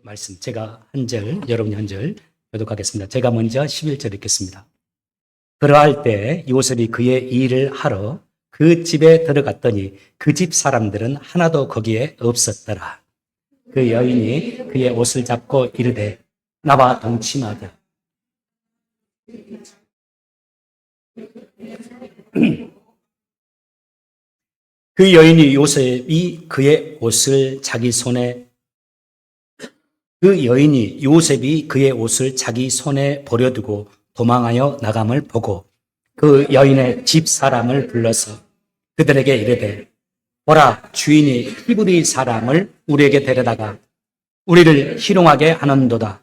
말씀 제가 한 절, 여러분이 한 절 교독하겠습니다. 제가 먼저 11절 읽겠습니다. 그러할 때 요셉이 그의 일을 하러 그 집에 들어갔더니 그 집 사람들은 하나도 거기에 없었더라. 그 여인이 그의 옷을 잡고 이르되 나와 동침하자. 그 여인이 요셉이 그의 옷을 자기 손에 버려두고 도망하여 나감을 보고 그 여인의 집 사람을 불러서 그들에게 이르되 보라, 주인이 히브리 사람을 우리에게 데려다가 우리를 희롱하게 하는도다.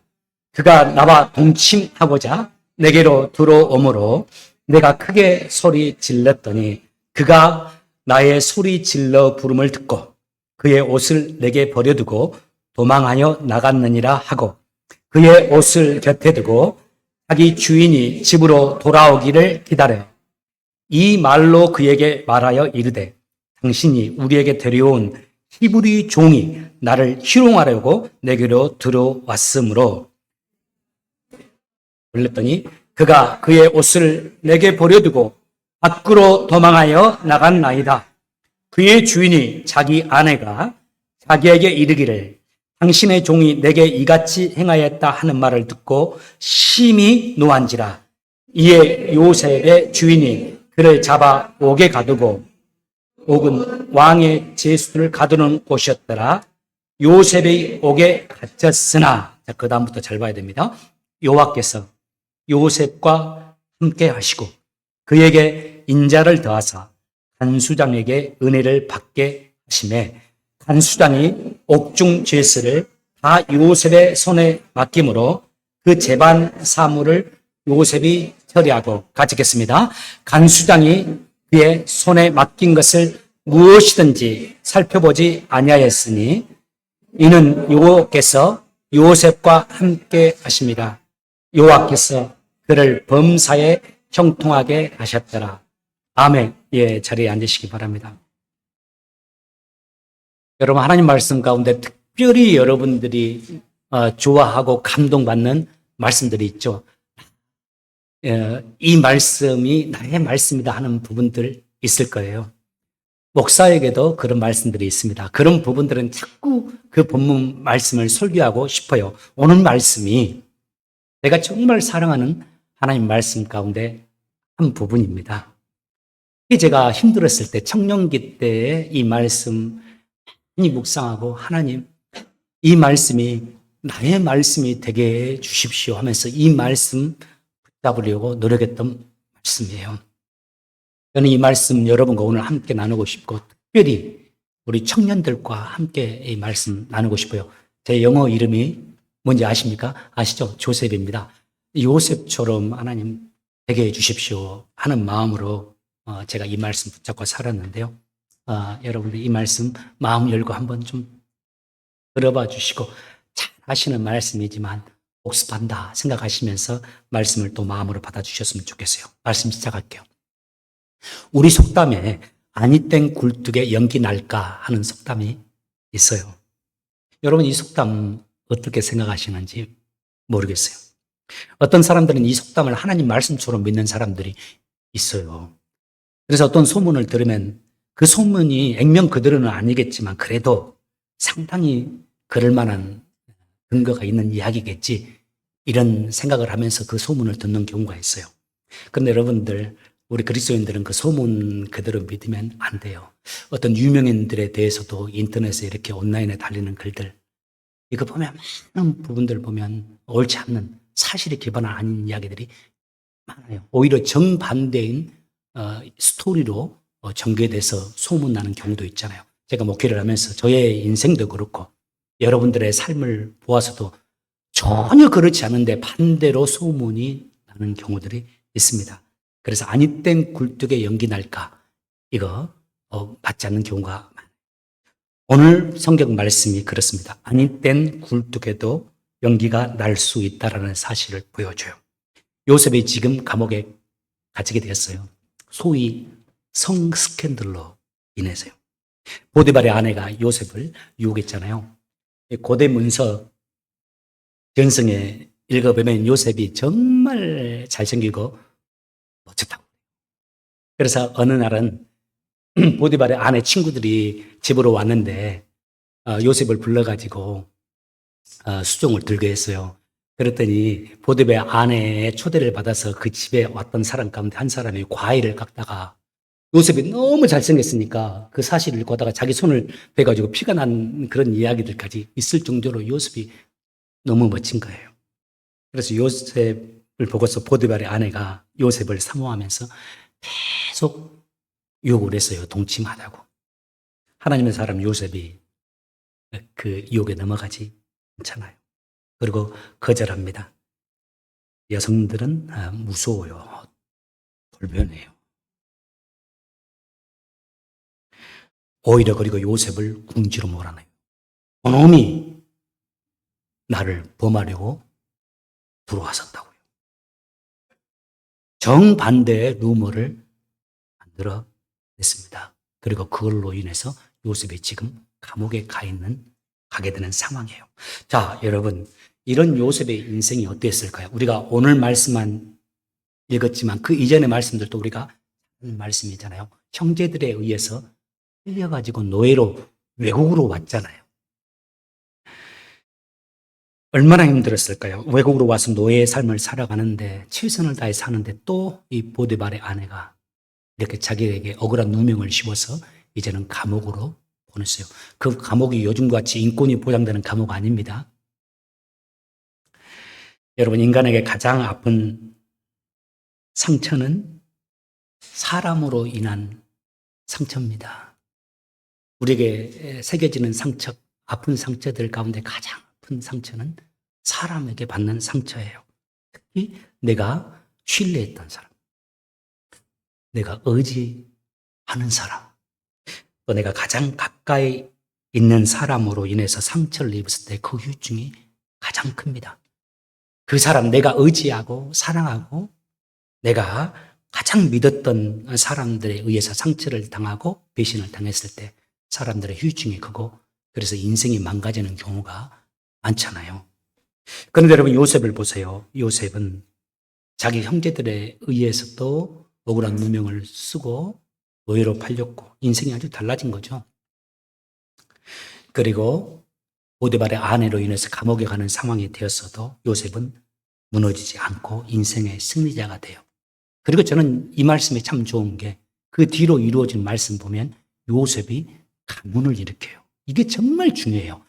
그가 나와 동침하고자 내게로 들어오므로 내가 크게 소리 질렀더니 그가 나의 소리 질러 부름을 듣고 그의 옷을 내게 버려두고 도망하여 나갔느니라 하고 그의 옷을 곁에 두고 자기 주인이 집으로 돌아오기를 기다려 이 말로 그에게 말하여 이르되 당신이 우리에게 데려온 히브리 종이 나를 희롱하려고 내게로 들어왔으므로 불렀더니 그가 그의 옷을 내게 버려두고 밖으로 도망하여 나갔나이다. 그의 주인이 자기 아내가 자기에게 이르기를 당신의 종이 내게 이같이 행하였다 하는 말을 듣고 심히 노한지라. 이에 요셉의 주인이 그를 잡아 옥에 가두고 옥은 왕의 제수를 가두는 곳이었더라. 요셉의 옥에 갇혔으나 그 다음부터 잘 봐야 됩니다. 여호와께서 요셉과 함께 하시고 그에게 인자를 더하사 간수장에게 은혜를 받게 하시매 간수장이 옥중 죄수를 다 요셉의 손에 맡김으로 그 재반 사물을 요셉이 처리하고 같이 읽겠습니다. 간수장이 그의 손에 맡긴 것을 무엇이든지 살펴보지 아니하였으니 이는 여호와께서 요셉과 함께 하십니다. 여호와께서 그를 범사에 형통하게 하셨더라. 아멘. 예, 자리에 앉으시기 바랍니다. 여러분, 하나님 말씀 가운데 특별히 여러분들이 좋아하고 감동받는 말씀들이 있죠. 이 말씀이 나의 말씀이다 하는 부분들 있을 거예요. 목사에게도 그런 말씀들이 있습니다. 그런 부분들은 자꾸 그 본문 말씀을 설교하고 싶어요. 오늘 말씀이 내가 정말 사랑하는 하나님 말씀 가운데 한 부분입니다. 제가 힘들었을 때, 청년기 때에 이 말씀 많이 묵상하고 하나님, 이 말씀이 나의 말씀이 되게 해 주십시오 하면서 이 말씀 붙잡으려고 노력했던 말씀이에요. 저는 이 말씀 여러분과 오늘 함께 나누고 싶고 특별히 우리 청년들과 함께 이 말씀 나누고 싶어요. 제 영어 이름이 뭔지 아십니까? 아시죠? 조셉입니다. 요셉처럼 하나님 되게 해 주십시오 하는 마음으로 제가 이 말씀 붙잡고 살았는데요. 여러분들 이 말씀 마음 열고 한번 좀 들어봐 주시고 잘 하시는 말씀이지만 복습한다 생각하시면서 말씀을 또 마음으로 받아주셨으면 좋겠어요. 말씀 시작할게요. 우리 속담에 아니 땡 굴뚝에 연기 날까 하는 속담이 있어요. 여러분 이 속담 어떻게 생각하시는지 모르겠어요. 어떤 사람들은 이 속담을 하나님 말씀처럼 믿는 사람들이 있어요. 그래서 어떤 소문을 들으면 그 소문이 액면 그대로는 아니겠지만 그래도 상당히 그럴 만한 근거가 있는 이야기겠지 이런 생각을 하면서 그 소문을 듣는 경우가 있어요. 그런데 여러분들 우리 그리스도인들은 그 소문 그대로 믿으면 안 돼요. 어떤 유명인들에 대해서도 인터넷에 이렇게 온라인에 달리는 글들 이거 보면 많은 부분들 보면 옳지 않는 사실에 기반 아닌 이야기들이 많아요. 오히려 정반대인 스토리로 전개돼서 소문나는 경우도 있잖아요. 제가 목회를 하면서 저의 인생도 그렇고 여러분들의 삶을 보아서도 전혀 그렇지 않은데 반대로 소문이 나는 경우들이 있습니다. 그래서 아니 땡 굴뚝에 연기 날까 이거 맞지 않는 경우가 많아요. 오늘 성경 말씀이 그렇습니다. 아니 땡 굴뚝에도 연기가 날 수 있다는 사실을 보여줘요. 요셉이 지금 감옥에 갇히게 되었어요. 소위 성 스캔들로 인해서요. 보디발의 아내가 요셉을 유혹했잖아요. 고대 문서 견성에 읽어보면 요셉이 정말 잘생기고 멋졌다고. 그래서 어느 날은 보디발의 아내 친구들이 집으로 왔는데 요셉을 불러가지고 수종을 들게 했어요. 그랬더니 보디발의 아내의 초대를 받아서 그 집에 왔던 사람 가운데 한 사람이 과일을 깎다가 요셉이 너무 잘생겼으니까 그 사실을 읽다가 자기 손을 베가지고 피가 난 그런 이야기들까지 있을 정도로 요셉이 너무 멋진 거예요. 그래서 요셉을 보고서 보디발의 아내가 요셉을 사모하면서 계속 유혹을 했어요. 동침하자고. 하나님의 사람 요셉이 그 유혹에 넘어가지 않잖아요. 그리고 거절합니다. 여성들은 무서워요. 돌변해요. 오히려 그리고 요셉을 궁지로 몰아내요. 그놈이 나를 범하려고 들어왔었다고요. 정반대의 루머를 만들어냈습니다. 그리고 그걸로 인해서 요셉이 지금 감옥에 가게 되는 상황이에요. 자, 여러분, 이런 요셉의 인생이 어땠을까요? 우리가 오늘 말씀만 읽었지만 그 이전의 말씀들도 우리가 말씀이잖아요. 형제들에 의해서 끌려가지고 노예로 외국으로 왔잖아요. 얼마나 힘들었을까요? 외국으로 와서 노예의 삶을 살아가는데 최선을 다해 사는데 또 이 보디발의 아내가 이렇게 자기에게 억울한 누명을 씌워서 이제는 감옥으로 보냈어요. 그 감옥이 요즘같이 인권이 보장되는 감옥 아닙니다. 여러분, 인간에게 가장 아픈 상처는 사람으로 인한 상처입니다. 우리에게 새겨지는 상처, 아픈 상처들 가운데 가장 아픈 상처는 사람에게 받는 상처예요. 특히 내가 신뢰했던 사람, 내가 의지하는 사람, 또 내가 가장 가까이 있는 사람으로 인해서 상처를 입었을 때 그 후유증이 가장 큽니다. 그 사람, 내가 의지하고 사랑하고 내가 가장 믿었던 사람들에 의해서 상처를 당하고 배신을 당했을 때 사람들의 후유증이 크고 그래서 인생이 망가지는 경우가 많잖아요. 그런데 여러분, 요셉을 보세요. 요셉은 자기 형제들에 의해서도 억울한 누명을 쓰고 노예로 팔렸고 인생이 아주 달라진 거죠. 그리고 보디발의 아내로 인해서 감옥에 가는 상황이 되었어도 요셉은 무너지지 않고 인생의 승리자가 돼요. 그리고 저는 이 말씀이 참 좋은 게 그 뒤로 이루어진 말씀 보면 요셉이 가문을 일으켜요. 이게 정말 중요해요.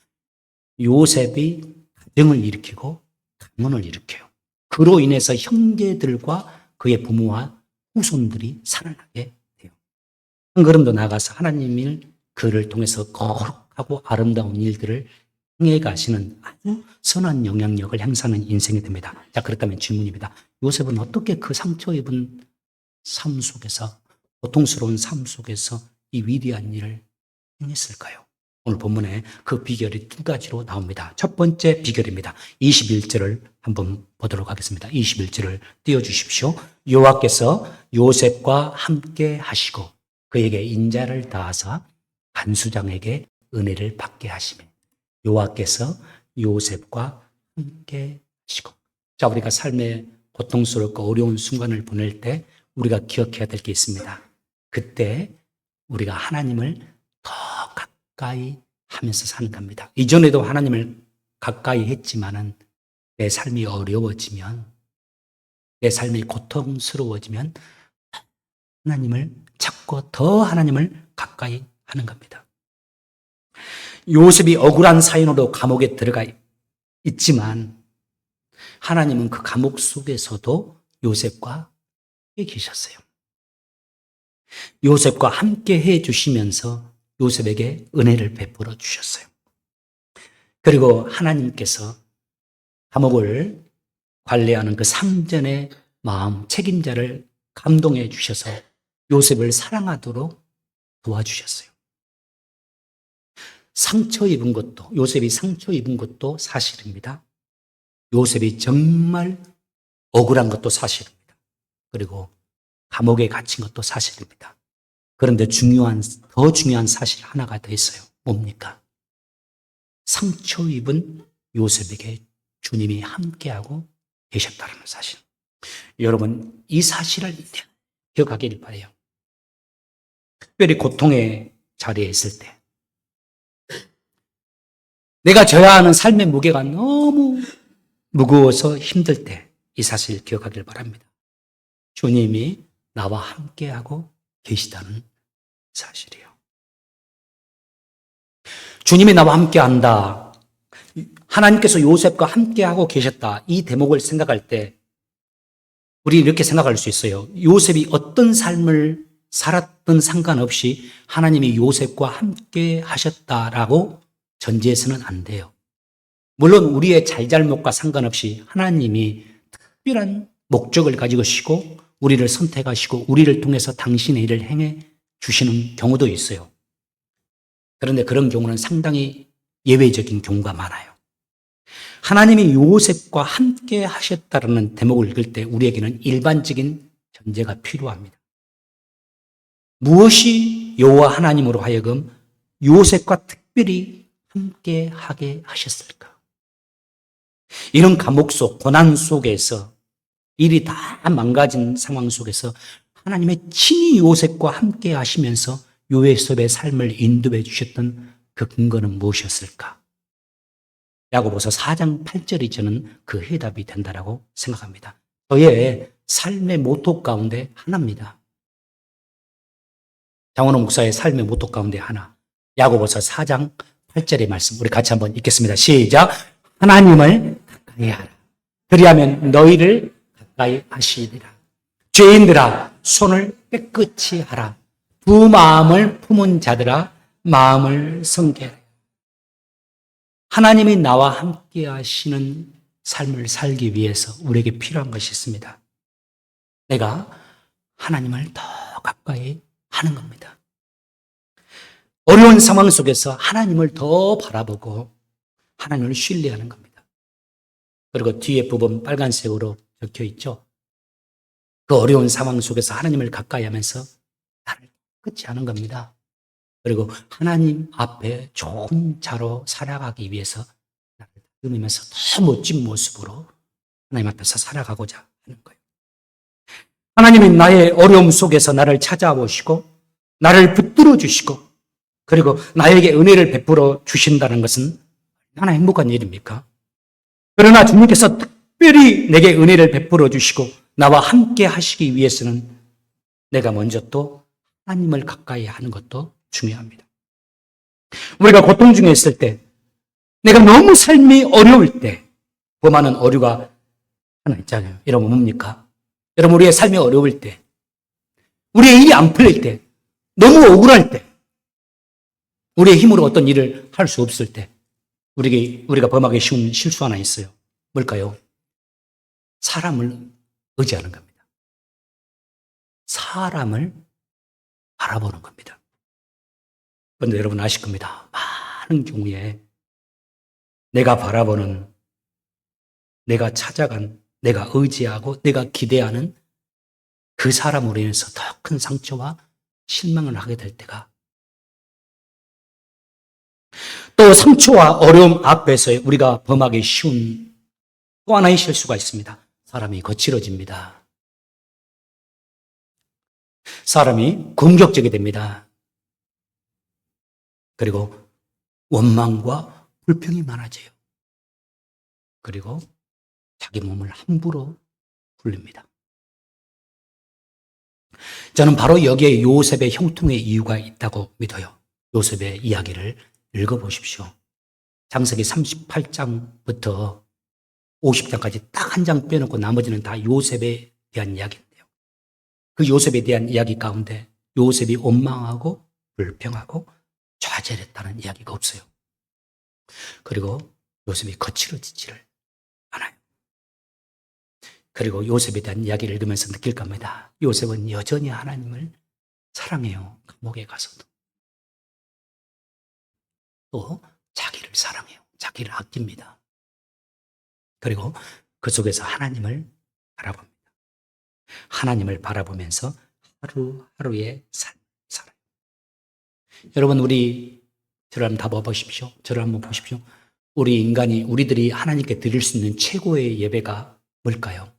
요셉이 가정을 일으키고 가문을 일으켜요. 그로 인해서 형제들과 그의 부모와 후손들이 살아나게 돼요. 한 걸음도 나가서 하나님이 그를 통해서 거룩하고 아름다운 일들을 행해 가시는 아주 선한 영향력을 행사하는 인생이 됩니다. 자, 그렇다면 질문입니다. 요셉은 어떻게 그 상처 입은 삶 속에서, 고통스러운 삶 속에서 이 위대한 일을 행했을까요? 오늘 본문에 그 비결이 두 가지로 나옵니다. 첫 번째 비결입니다. 21절을 한번 보도록 하겠습니다. 21절을 띄워주십시오. 여호와께서 요셉과 함께 하시고 그에게 인자를 다하사 간수장에게 은혜를 받게 하시며 여호와께서 요셉과 함께 하시고. 자, 우리가 삶의 고통스럽고 어려운 순간을 보낼 때 우리가 기억해야 될 게 있습니다. 그때 우리가 하나님을 더 가까이 하면서 사는 겁니다. 이전에도 하나님을 가까이 했지만은 내 삶이 어려워지면, 내 삶이 고통스러워지면 하나님을 찾고 더 하나님을 가까이 하는 겁니다. 요셉이 억울한 사연으로 감옥에 들어가 있지만 하나님은 그 감옥 속에서도 요셉과 함께 계셨어요. 요셉과 함께 해 주시면서 요셉에게 은혜를 베풀어 주셨어요. 그리고 하나님께서 감옥을 관리하는 그 상전의 마음, 책임자를 감동해 주셔서 요셉을 사랑하도록 도와주셨어요. 요셉이 상처 입은 것도 사실입니다. 요셉이 정말 억울한 것도 사실입니다. 그리고 감옥에 갇힌 것도 사실입니다. 그런데 더 중요한 사실 하나가 더 있어요. 뭡니까? 상처 입은 요셉에게 주님이 함께하고 계셨다는 사실. 여러분, 이 사실을 기억하기를 바라요. 특별히 고통의 자리에 있을 때, 내가 져야 하는 삶의 무게가 너무 무거워서 힘들 때 이 사실 기억하길 바랍니다. 주님이 나와 함께하고 계시다는 사실이에요. 주님이 나와 함께한다. 하나님께서 요셉과 함께하고 계셨다. 이 대목을 생각할 때 우리 이렇게 생각할 수 있어요. 요셉이 어떤 삶을 살았든 상관없이 하나님이 요셉과 함께 하셨다라고 전제해서는 안 돼요. 물론 우리의 잘잘못과 상관없이 하나님이 특별한 목적을 가지고 계시고 우리를 선택하시고 우리를 통해서 당신의 일을 행해 주시는 경우도 있어요. 그런데 그런 경우는 상당히 예외적인 경우가 많아요. 하나님이 요셉과 함께 하셨다는 대목을 읽을 때 우리에게는 일반적인 전제가 필요합니다. 무엇이 여호와 하나님으로 하여금 요셉과 특별히 함께 하게 하셨을까? 이런 감옥 속, 고난 속에서 일이 다 망가진 상황 속에서 하나님의 친히 요셉과 함께 하시면서 요셉의 삶을 인도해 주셨던 그 근거는 무엇이었을까? 야고보서 4장 8절이 저는 그 해답이 된다라고 생각합니다. 저의 삶의 모토 가운데 하나입니다. 장원호 목사의 삶의 모토 가운데 하나. 야고보서 4장 8절의 말씀 우리 같이 한번 읽겠습니다. 시작. 하나님을 가까이 하라. 그리하면 너희를 가까이 하시리라. 죄인들아 손을 깨끗이 하라. 두 마음을 품은 자들아 마음을 성결해. 하나님이 나와 함께 하시는 삶을 살기 위해서 우리에게 필요한 것이 있습니다. 내가 하나님을 더 가까이 하는 겁니다. 어려운 상황 속에서 하나님을 더 바라보고 하나님을 신뢰하는 겁니다. 그리고 뒤에 부분 빨간색으로 적혀 있죠. 그 어려운 상황 속에서 하나님을 가까이 하면서 나를 끝이 하는 겁니다. 그리고 하나님 앞에 좋은 자로 살아가기 위해서 나를 다듬으면서 더 멋진 모습으로 하나님 앞에서 살아가고자 하는 거예요. 하나님이 나의 어려움 속에서 나를 찾아오시고 나를 붙들어 주시고 그리고 나에게 은혜를 베풀어 주신다는 것은 얼마나 행복한 일입니까? 그러나 주님께서 특별히 내게 은혜를 베풀어 주시고 나와 함께 하시기 위해서는 내가 먼저 또 하나님을 가까이 하는 것도 중요합니다. 우리가 고통 중에 있을 때, 내가 너무 삶이 어려울 때, 범하는 어류가 하나 있잖아요. 여러분 뭡니까? 여러분 우리의 삶이 어려울 때, 우리의 일이 안 풀릴 때, 너무 억울할 때, 우리의 힘으로 어떤 일을 할 수 없을 때, 우리가 범하기 쉬운 실수 하나 있어요. 뭘까요? 사람을 의지하는 겁니다. 사람을 바라보는 겁니다. 그런데 여러분 아실 겁니다. 많은 경우에 내가 바라보는, 내가 찾아간, 내가 의지하고 내가 기대하는 그 사람으로 인해서 더 큰 상처와 실망을 하게 될 때가 또 상처와 어려움 앞에서 우리가 범하기 쉬운 또 하나의 실수가 있습니다. 사람이 거칠어집니다. 사람이 공격적이 됩니다. 그리고 원망과 불평이 많아져요. 그리고 자기 몸을 함부로 굴립니다. 저는 바로 여기에 요셉의 형통의 이유가 있다고 믿어요. 요셉의 이야기를 읽어보십시오. 창세기 38장부터 50장까지 딱 한 장 빼놓고 나머지는 다 요셉에 대한 이야기인데요. 그 요셉에 대한 이야기 가운데 요셉이 원망하고 불평하고 좌절했다는 이야기가 없어요. 그리고 요셉이 거칠어지지를 않아요. 그리고 요셉에 대한 이야기를 읽으면서 느낄 겁니다. 요셉은 여전히 하나님을 사랑해요. 감옥에 가서도. 또 자기를 사랑해요. 자기를 아낍니다. 그리고 그 속에서 하나님을 바라봅니다. 하나님을 바라보면서 하루하루의 삶을 살아요. 여러분 우리 저를 한번 다 봐보십시오. 저를 한번 보십시오. 우리들이 하나님께 드릴 수 있는 최고의 예배가 뭘까요?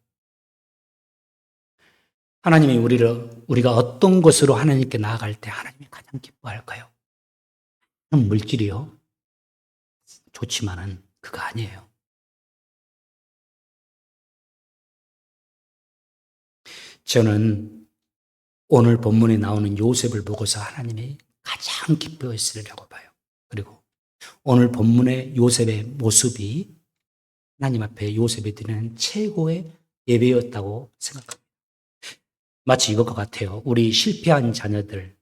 하나님이 우리가 어떤 것으로 하나님께 나아갈 때 하나님이 가장 기뻐할까요? 물질이요? 좋지만은 그거 아니에요. 저는 오늘 본문에 나오는 요셉을 보고서 하나님이 가장 기뻐했으리라고 봐요. 그리고 오늘 본문의 요셉의 모습이 하나님 앞에 요셉이 드리는 최고의 예배였다고 생각합니다. 마치 이것과 같아요. 우리 실패한 자녀들,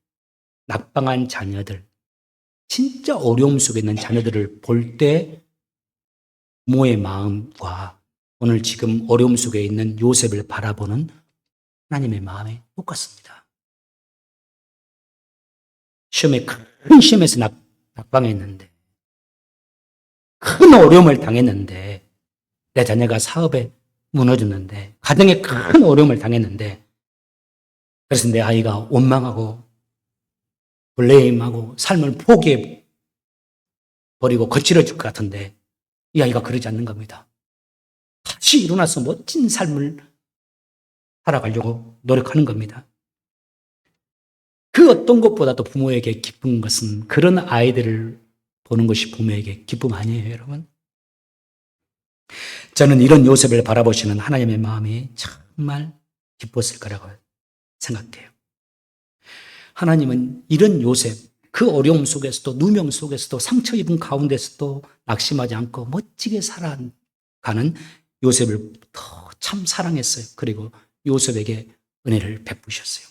낙방한 자녀들, 진짜 어려움 속에 있는 자녀들을 볼 때 부모의 마음과 오늘 지금 어려움 속에 있는 요셉을 바라보는 하나님의 마음이 똑같습니다. 큰 시험에서 낙방했는데, 큰 어려움을 당했는데, 내 자녀가 사업에 무너졌는데, 가정에 큰 어려움을 당했는데, 그래서 내 아이가 원망하고, 블레임하고, 삶을 포기해 버리고 거칠어질 것 같은데, 이 아이가 그러지 않는 겁니다. 다시 일어나서 멋진 삶을 살아가려고 노력하는 겁니다. 그 어떤 것보다도 부모에게 기쁜 것은 그런 아이들을 보는 것이 부모에게 기쁨 아니에요, 여러분? 저는 이런 요셉을 바라보시는 하나님의 마음이 정말 기뻤을 거라고 생각해요. 하나님은 이런 요셉, 그 어려움 속에서도 누명 속에서도 상처 입은 가운데서도 낙심하지 않고 멋지게 살아가는 요셉을 더 참 사랑했어요. 그리고 요셉에게 은혜를 베푸셨어요.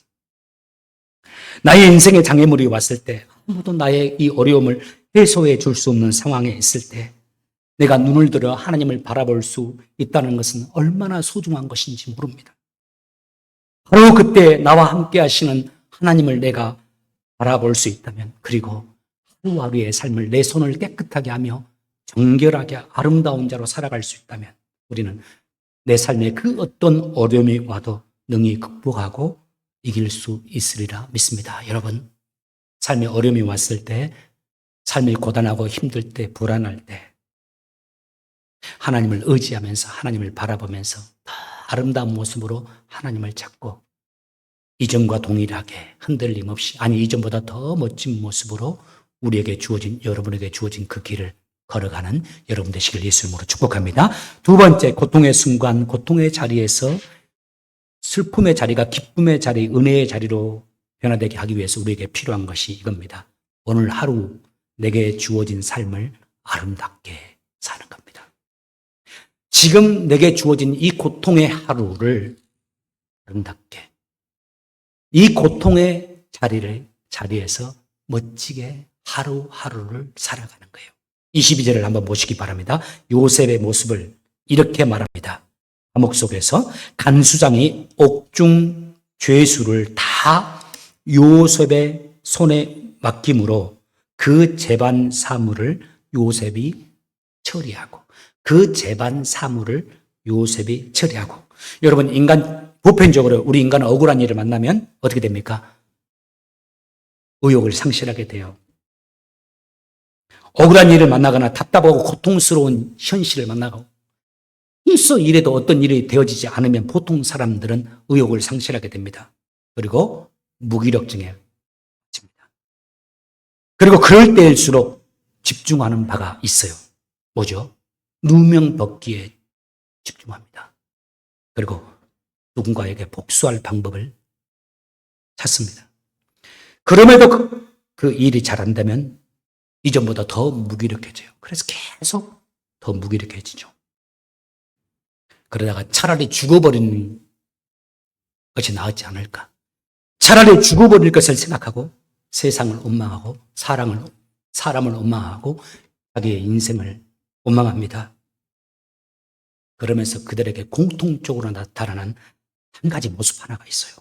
나의 인생의 장애물이 왔을 때 아무도 나의 이 어려움을 해소해 줄 수 없는 상황에 있을 때 내가 눈을 들어 하나님을 바라볼 수 있다는 것은 얼마나 소중한 것인지 모릅니다. 바로 그때 나와 함께 하시는 하나님을 내가 바라볼 수 있다면, 그리고 하루하루의 삶을 내 손을 깨끗하게 하며 정결하게 아름다운 자로 살아갈 수 있다면 우리는 내 삶에 그 어떤 어려움이 와도 능히 극복하고 이길 수 있으리라 믿습니다. 여러분, 삶에 어려움이 왔을 때, 삶이 고단하고 힘들 때, 불안할 때 하나님을 의지하면서 하나님을 바라보면서 더 아름다운 모습으로 하나님을 찾고 이전과 동일하게 흔들림 없이, 아니 이전보다 더 멋진 모습으로 여러분에게 주어진 그 길을 걸어가는 여러분 되시길 예수 이름으로 축복합니다. 두 번째, 고통의 순간, 고통의 자리에서 슬픔의 자리가 기쁨의 자리, 은혜의 자리로 변화되게 하기 위해서 우리에게 필요한 것이 이겁니다. 오늘 하루 내게 주어진 삶을 아름답게 사는 겁니다. 지금 내게 주어진 이 고통의 하루를 아름답게, 이 고통의 자리에서 멋지게 하루하루를 살아가는 거예요. 22절을 한번 보시기 바랍니다. 요셉의 모습을 이렇게 말합니다. 감옥 속에서 간수장이 옥중 죄수를 다 요셉의 손에 맡김으로 그 재반 사물을 요셉이 처리하고, 여러분, 보편적으로 우리 인간은 억울한 일을 만나면 어떻게 됩니까? 의욕을 상실하게 돼요. 억울한 일을 만나거나 답답하고 고통스러운 현실을 만나고 있어 이래도 어떤 일이 되어지지 않으면 보통 사람들은 의욕을 상실하게 됩니다. 그리고 무기력증에 빠집니다. 그리고 그럴 때일수록 집중하는 바가 있어요. 뭐죠? 누명 벗기에 집중합니다. 그리고 누군가에게 복수할 방법을 찾습니다. 그럼에도 그 일이 잘 안 되면 이전보다 더 무기력해져요. 그래서 계속 더 무기력해지죠. 그러다가 차라리 죽어버리는 것이 나았지 않을까. 차라리 죽어버릴 것을 생각하고 세상을 원망하고 사람을 원망하고 자기의 인생을 원망합니다. 그러면서 그들에게 공통적으로 나타나는 한 가지 모습 하나가 있어요.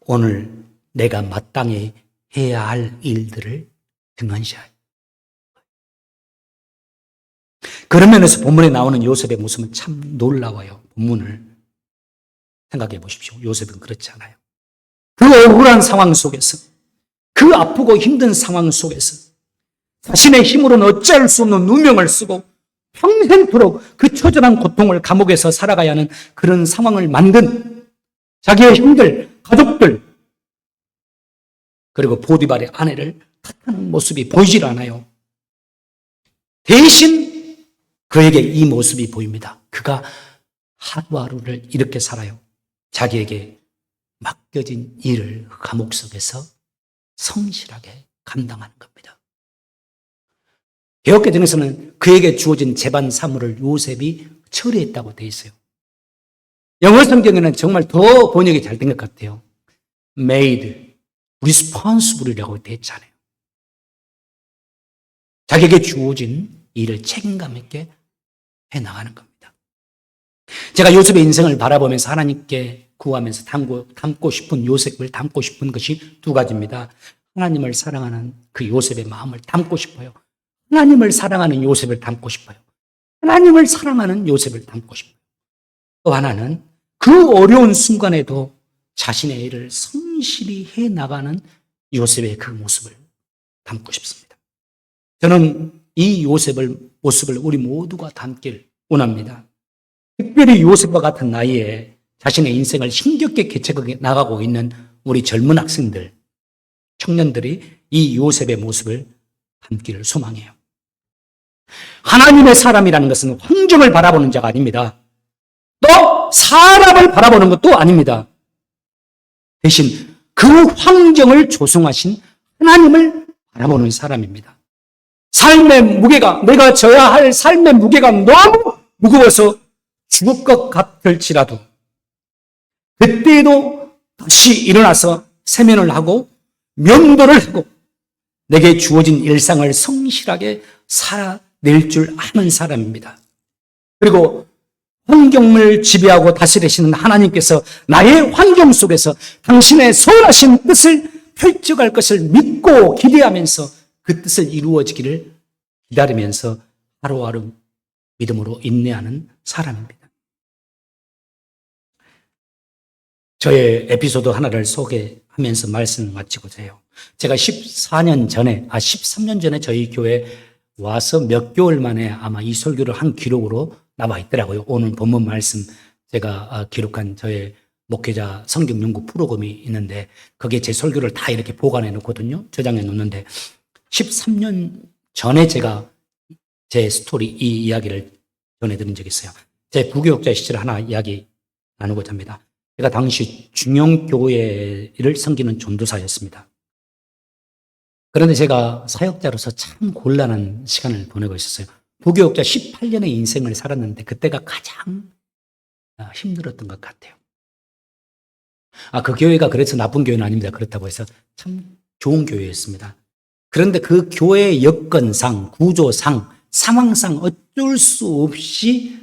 오늘 내가 마땅히 해야 할 일들을 등한시해요. 그런 면에서 본문에 나오는 요셉의 모습은 참 놀라워요. 본문을 생각해 보십시오. 요셉은 그렇지 않아요. 그 억울한 상황 속에서, 그 아프고 힘든 상황 속에서 자신의 힘으로는 어찌할 수 없는 누명을 쓰고 평생토록 그 처절한 고통을 감옥에서 살아가야 하는 그런 상황을 만든 자기의 형들, 가족들, 그리고 보디발의 아내를 탓하는 모습이 보이질 않아요. 대신 그에게 이 모습이 보입니다. 그가 하루하루를 이렇게 살아요. 자기에게 맡겨진 일을 감옥 속에서 성실하게 감당하는 겁니다. 개역개정에서는 그에게 주어진 재반 사무를 요셉이 처리했다고 되어 있어요. 영어 성경에는 정말 더 번역이 잘 된 것 같아요. made responsible이라고 되어 있잖아요. 자기에게 주어진 일을 책임감 있게 해나가는 겁니다. 제가 요셉의 인생을 바라보면서 하나님께 구하면서 담고 싶은 요셉을 담고 싶은 것이 두 가지입니다. 하나님을 사랑하는 그 요셉의 마음을 담고 싶어요. 하나님을 사랑하는 요셉을 담고 싶어요. 하나님을 사랑하는 요셉을 담고 싶어요. 또 하나는 그 어려운 순간에도 자신의 일을 성실히 해나가는 요셉의 그 모습을 담고 싶습니다. 저는 이 요셉의 모습을 우리 모두가 담길 원합니다. 특별히 요셉과 같은 나이에 자신의 인생을 힘겹게 개척해 나가고 있는 우리 젊은 학생들, 청년들이 이 요셉의 모습을 담기를 소망해요. 하나님의 사람이라는 것은 환경을 바라보는 자가 아닙니다. 또 사람을 바라보는 것도 아닙니다. 대신 그 환경을 조성하신 하나님을 바라보는 사람입니다. 삶의 무게가, 내가 져야 할 삶의 무게가 너무 무거워서 죽을 것 같을지라도 그때도 다시 일어나서 세면을 하고 면도를 하고 내게 주어진 일상을 성실하게 살아낼 줄 아는 사람입니다. 그리고 환경을 지배하고 다스리시는 하나님께서 나의 환경 속에서 당신의 선하신 뜻을 펼쳐갈 것을 믿고 기대하면서 그 뜻을 이루어지기를 기다리면서 하루하루 믿음으로 인내하는 사람입니다. 저의 에피소드 하나를 소개하면서 말씀을 마치고자 해요. 제가 13년 전에 저희 교회에 와서 몇 개월 만에 아마 이 설교를 한 기록으로 남아 있더라고요. 오늘 본문 말씀 제가 기록한 저의 목회자 성경 연구 프로그램이 있는데 거기에 제 설교를 다 이렇게 보관해 놓거든요. 저장해 놓는데 13년 전에 제가 제 스토리 이 이야기를 전해드린 적이 있어요. 제 부교육자 시절 하나 이야기 나누고자 합니다. 제가 당시 중형교회를 섬기는 전도사였습니다. 그런데 제가 사역자로서 참 곤란한 시간을 보내고 있었어요. 부교육자 18년의 인생을 살았는데 그때가 가장 힘들었던 것 같아요. 그 교회가 그래서 나쁜 교회는 아닙니다. 그렇다고 해서 참 좋은 교회였습니다. 그런데 그 교회의 여건상, 구조상, 상황상 어쩔 수 없이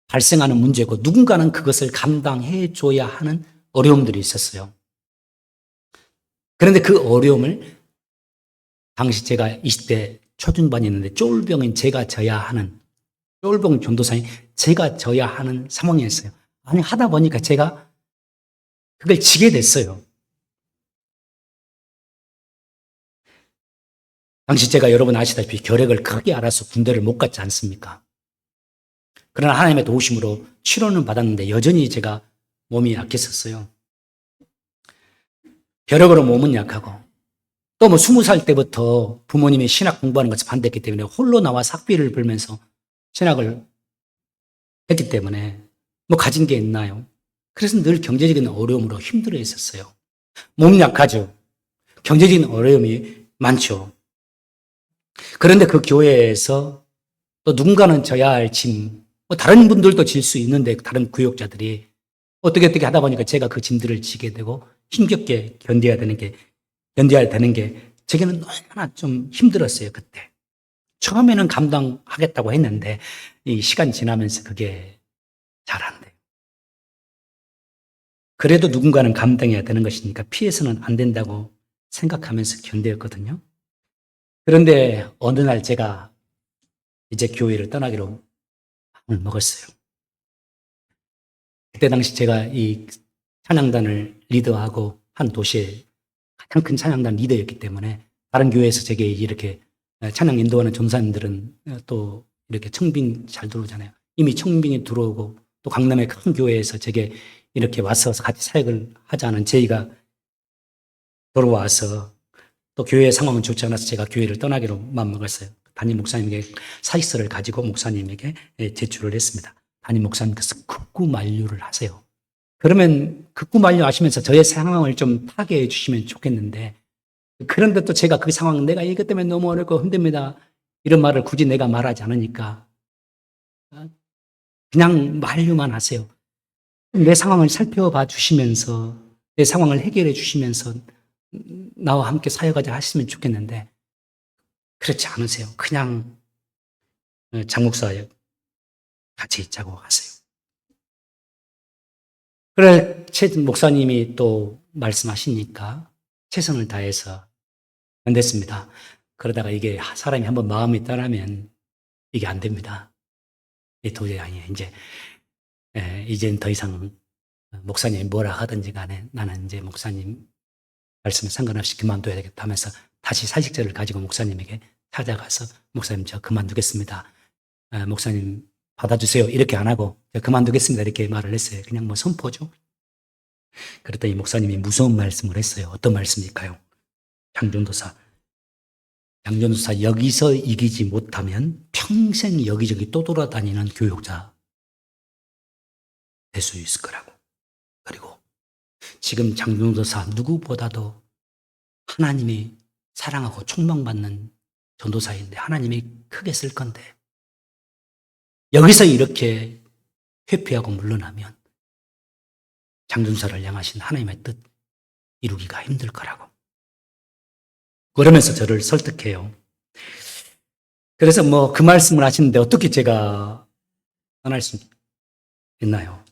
발생하는 문제고 누군가는 그것을 감당해 줘야 하는 어려움들이 있었어요. 그런데 그 어려움을 당시 제가 20대 초중반이었는데 쫄병인 제가 져야 하는, 쫄병 전도사인 제가 져야 하는 상황이었어요. 아니 하다 보니까 제가 그걸 지게 됐어요. 당시 제가 여러분 아시다시피 결핵을 크게 앓아서 군대를 못 갔지 않습니까? 그러나 하나님의 도우심으로 치료는 받았는데 여전히 제가 몸이 약했었어요. 결핵으로 몸은 약하고 또 20살 때부터 부모님이 신학 공부하는 것을 반대했기 때문에 홀로 나와 학비를 벌면서 신학을 했기 때문에 가진 게 있나요? 그래서 늘 경제적인 어려움으로 힘들어 했었어요. 몸 약하죠. 경제적인 어려움이 많죠. 그런데 그 교회에서 또 누군가는 져야 할 짐, 다른 분들도 질 수 있는데 다른 구역자들이 어떻게 하다 보니까 제가 그 짐들을 지게 되고 힘겹게 견뎌야 되는 게 제게는 너무나 좀 힘들었어요, 그때. 처음에는 감당하겠다고 했는데 이 시간 지나면서 그게 잘 안 돼요. 그래도 누군가는 감당해야 되는 것이니까 피해서는 안 된다고 생각하면서 견뎠거든요. 그런데 어느 날 제가 이제 교회를 떠나기로 마음을 먹었어요. 그때 당시 제가 이 찬양단을 리더하고 한 도시의 가장 큰 찬양단 리더였기 때문에 다른 교회에서 제게 이렇게 찬양 인도하는 전사님들은 또 이렇게 청빙 잘 들어오잖아요. 이미 청빙이 들어오고 또 강남의 큰 교회에서 제게 이렇게 와서 같이 사역을 하자는 제의가 들어와서 또 교회 상황은 좋지 않아서 제가 교회를 떠나기로 마음먹었어요. 담임 목사님에게 사직서를 가지고 목사님에게 제출을 했습니다. 담임 목사님께서 극구 만류를 하세요. 그러면 극구 만류하시면서 저의 상황을 좀 타개해 주시면 좋겠는데, 그런데 또 제가 그 상황, 내가 이것 때문에 너무 어렵고 힘듭니다, 이런 말을 굳이 내가 말하지 않으니까 그냥 만류만 하세요. 내 상황을 살펴봐 주시면서 내 상황을 해결해 주시면서 나와 함께 사역하자 하시면 좋겠는데 그렇지 않으세요. 그냥 장 목사 같이 있자고 하세요. 그래 최 목사님이 또 말씀하시니까 최선을 다해서 견뎠습니다. 그러다가 이게 사람이 한번 마음이 떠나면 이게 안 됩니다. 이게 도저히 아니에요. 이제는 더 이상 목사님이 뭐라 하든지 간에 나는 이제 목사님 말씀에 상관없이 그만둬야 되겠다 하면서 다시 사직자를 가지고 목사님에게 찾아가서 목사님 저 그만두겠습니다. 목사님 받아주세요. 이렇게 안 하고 그만두겠습니다. 이렇게 말을 했어요. 그냥 뭐 선포죠. 그랬더니 목사님이 무서운 말씀을 했어요. 어떤 말씀일까요? 장전도사 여기서 이기지 못하면 평생 여기저기 또 돌아다니는 교육자 될 수 있을 거라고. 그리고 지금 장전도사 누구보다도 하나님이 사랑하고 총망받는 전도사인데 하나님이 크게 쓸 건데 여기서 이렇게 회피하고 물러나면 장전사를 향하신 하나님의 뜻 이루기가 힘들 거라고. 그러면서 저를 설득해요. 그래서 뭐 그 말씀을 하시는데 어떻게 제가 떠날 수 있나요?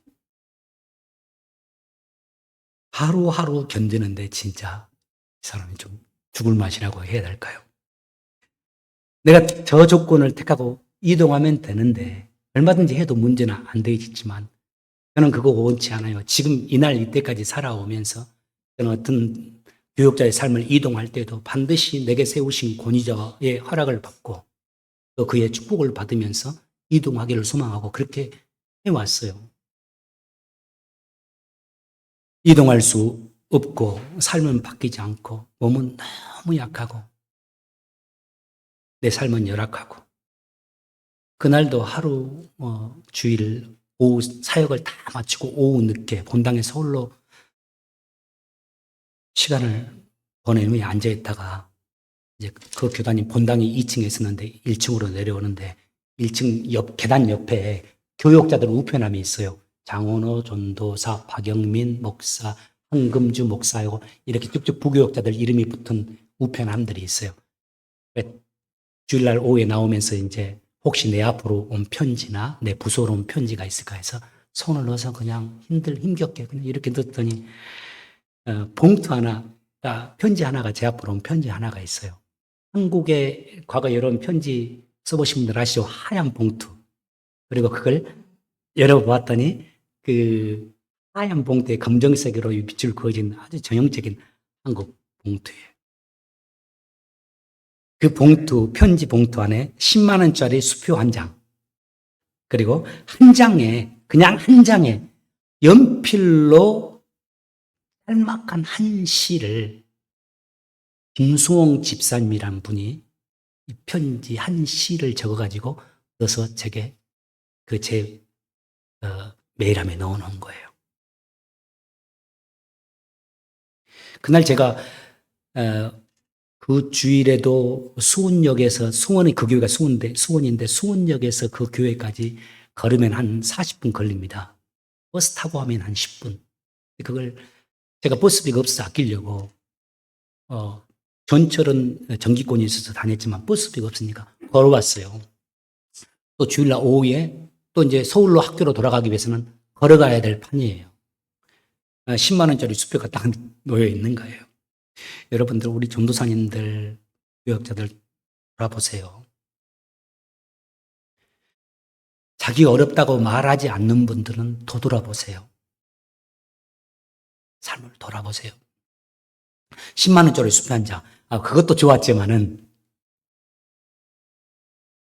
하루하루 견디는데 진짜 이 사람이 좀 죽을 맛이라고 해야 될까요? 내가 저 조건을 택하고 이동하면 되는데 얼마든지 해도 문제는 안 되겠지만 저는 그거 원치 않아요. 지금 이날 이때까지 살아오면서 저는 어떤 교육자의 삶을 이동할 때도 반드시 내게 세우신 권위자의 허락을 받고 또 그의 축복을 받으면서 이동하기를 소망하고 그렇게 해왔어요. 이동할 수 없고 삶은 바뀌지 않고 몸은 너무 약하고 내 삶은 열악하고 그날도 하루 주일 오후 사역을 다 마치고 오후 늦게 본당에 서울로 시간을 보낸 후에 앉아있다가 이제 그 교단이 본당이 2층에 있었는데 1층으로 내려오는데 1층 옆 계단 옆에 교역자들 우편함이 있어요. 장원호 전도사, 박영민 목사, 황금주 목사하고 이렇게 쭉쭉 부교역자들 이름이 붙은 우편함들이 있어요. 주일날 오후에 나오면서 이제 혹시 내 앞으로 온 편지나 내 부서로 온 편지가 있을까 해서 손을 넣어서 그냥 힘겹게 그냥 이렇게 넣었더니 봉투 하나, 편지 하나가 제 앞으로 온 편지 하나가 있어요. 한국에 과거 여러 편지 써보신 분들 아시죠? 하얀 봉투. 그리고 그걸 열어보았더니 그 하얀 봉투에 검정색으로 빛을 그어진 아주 전형적인 한국 봉투예요. 그 봉투, 편지 봉투 안에 10만 원짜리 수표 한 장, 그리고 한 장에, 그냥 한 장에 연필로 짤막한 한 시를 김수홍 집사님이란 분이 이 편지 한 시를 적어가지고 넣어서 제게 제 메일함에 넣어놓은 거예요. 그날 제가 그 주일에도 수원역에서, 수원이 그 교회가 수원인데 수원역에서 그 교회까지 걸으면 한 40분 걸립니다. 버스 타고 하면 한 10분. 그걸 제가 버스비가 없어서 아끼려고 전철은 정기권이 있어서 다녔지만 버스비가 없으니까 걸어왔어요. 또 주일날 오후에 또 이제 서울로 학교로 돌아가기 위해서는 걸어가야 될 판이에요. 10만 원짜리 수표가 딱 놓여 있는 거예요. 여러분들, 우리 전도사님들, 교역자들 돌아보세요. 자기 어렵다고 말하지 않는 분들은 되돌아보세요. 삶을 돌아보세요. 10만 원짜리 수표 한 장, 그것도 좋았지만은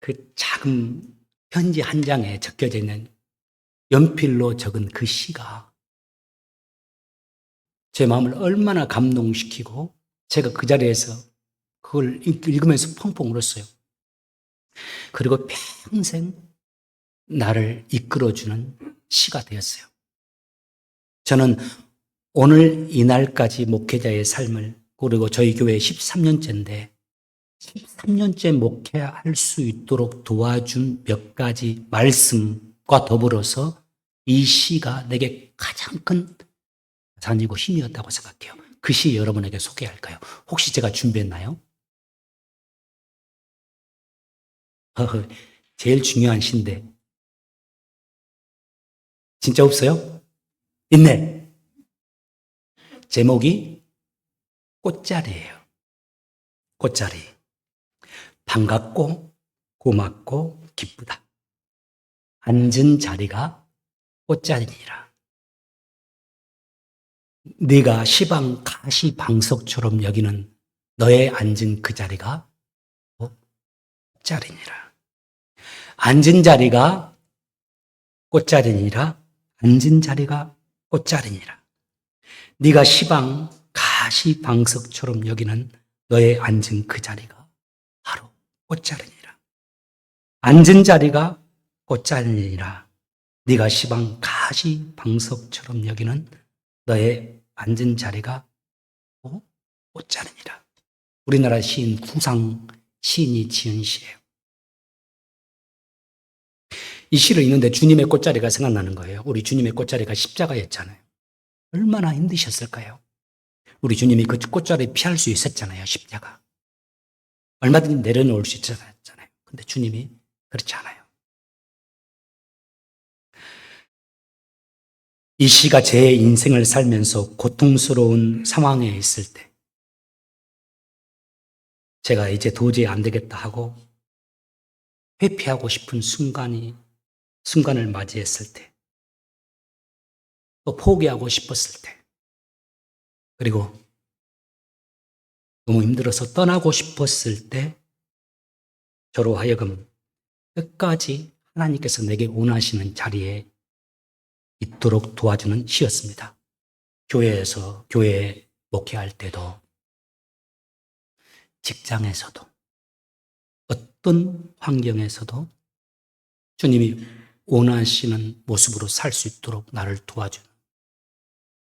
그 작은 편지 한 장에 적혀져 있는 연필로 적은 그 시가 제 마음을 얼마나 감동시키고 제가 그 자리에서 그걸 읽으면서 펑펑 울었어요. 그리고 평생 나를 이끌어주는 시가 되었어요. 저는 오늘 이날까지 목회자의 삶을, 그리고 저희 교회 13년째인데 13년째 목회할 수 있도록 도와준 몇 가지 말씀과 더불어서 이 시가 내게 가장 큰 자산이고 힘이었다고 생각해요. 그 시 여러분에게 소개할까요? 혹시 제가 준비했나요? 제일 중요한 시인데 진짜 없어요? 있네. 제목이 꽃자리예요. 꽃자리. 반갑고 고맙고 기쁘다. 앉은 자리가 꽃자리니라. 네가 시방 가시 방석처럼 여기는 너의 앉은 그 자리가 꽃자리니라. 앉은 자리가 꽃자리니라. 앉은 자리가 꽃자리니라. 네가 시방 가시 방석처럼 여기는 너의 앉은 그 자리가 바로 꽃자리니라. 앉은 자리가 꽃자리니라. 네가 시방 가시 방석처럼 여기는 너의 앉은 자리가 꽃자리니라. 우리나라 시인 구상 시인이 지은 시예요. 이 시를 읽는데 주님의 꽃자리가 생각나는 거예요. 우리 주님의 꽃자리가 십자가였잖아요. 얼마나 힘드셨을까요? 우리 주님이 그 꽃자리 피할 수 있었잖아요. 십자가. 얼마든지 내려놓을 수 있었잖아요. 근데 주님이 그렇지 않아요. 이 시가 제 인생을 살면서 고통스러운 상황에 있을 때 제가 이제 도저히 안 되겠다 하고 회피하고 싶은 순간을 맞이했을 때, 또 포기하고 싶었을 때, 그리고 너무 힘들어서 떠나고 싶었을 때 저로 하여금 끝까지 하나님께서 내게 원하시는 자리에 있도록 도와주는 시였습니다. 교회에 목회할 때도, 직장에서도, 어떤 환경에서도 주님이 원하시는 모습으로 살 수 있도록 나를 도와주는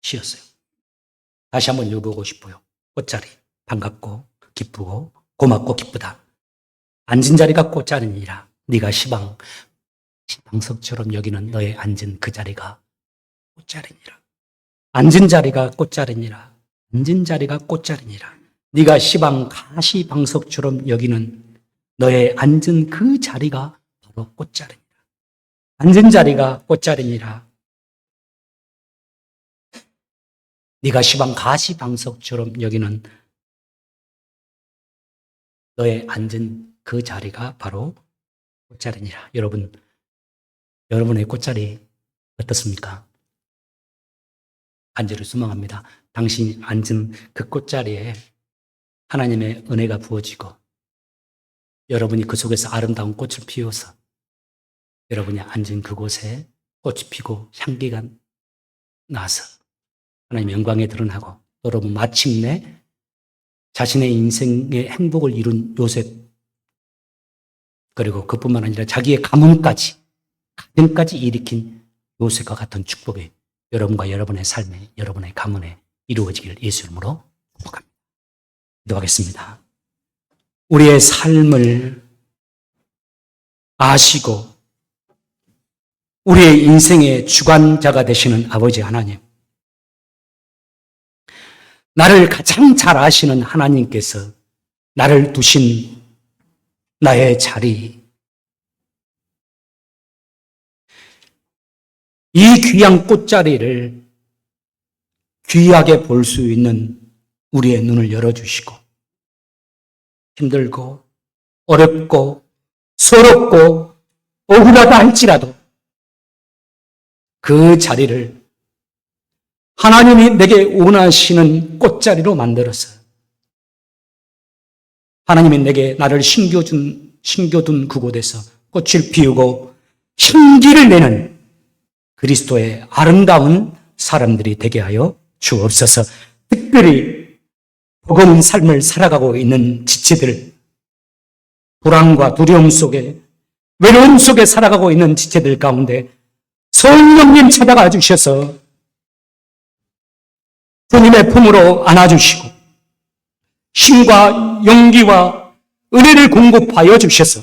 시였어요. 다시 한번 읽어보고 싶어요. 꽃자리, 반갑고 기쁘고 고맙고 기쁘다. 앉은 자리가 꽃자리니라. 네가 시방석처럼 여기는 너의 앉은 그 자리가 꽃자리니라. 앉은 자리가 꽃자리니라. 앉은 자리가 꽃자리니라. 네가 시방 가시방석처럼 여기는 너의 앉은 그 자리가 바로 꽃자리니라. 앉은 자리가 꽃자리니라. 네가 시방 가시방석처럼 여기는 너의 앉은 그 자리가 바로 꽃자리니라. 여러분의 꽃자리 어떻습니까? 간절히 소망합니다. 당신이 앉은 그 꽃자리에 하나님의 은혜가 부어지고 여러분이 그 속에서 아름다운 꽃을 피워서 여러분이 앉은 그곳에 꽃이 피고 향기가 나서 하나님의 영광에 드러나고 여러분 마침내 자신의 인생의 행복을 이룬 요셉, 그리고 그뿐만 아니라 자기의 가문까지 일으킨 요셉과 같은 축복이 여러분과 여러분의 삶에, 여러분의 가문에 이루어지기를 예수 이름으로 축복합니다. 기도하겠습니다. 우리의 삶을 아시고 우리의 인생의 주관자가 되시는 아버지 하나님, 나를 가장 잘 아시는 하나님께서 나를 두신 나의 자리, 이 귀한 꽃자리를 귀하게 볼 수 있는 우리의 눈을 열어주시고 힘들고 어렵고 서럽고 억울하다 할지라도 그 자리를 하나님이 내게 원하시는 꽃자리로 만들어서 하나님이 내게 나를 심겨둔 그곳에서 꽃을 피우고 향기를 내는 그리스도의 아름다운 사람들이 되게 하여 주옵소서. 특별히 버거운 삶을 살아가고 있는 지체들, 불안과 두려움 속에, 외로움 속에 살아가고 있는 지체들 가운데 성령님 찾아가 주셔서 주님의 품으로 안아주시고 힘과 용기와 은혜를 공급하여 주셔서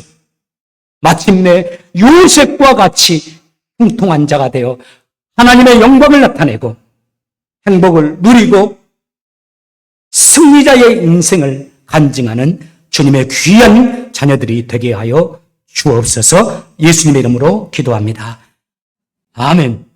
마침내 요셉과 같이 형통한 자가 되어 하나님의 영광을 나타내고 행복을 누리고 승리자의 인생을 간증하는 주님의 귀한 자녀들이 되게 하여 주옵소서. 예수님의 이름으로 기도합니다. 아멘.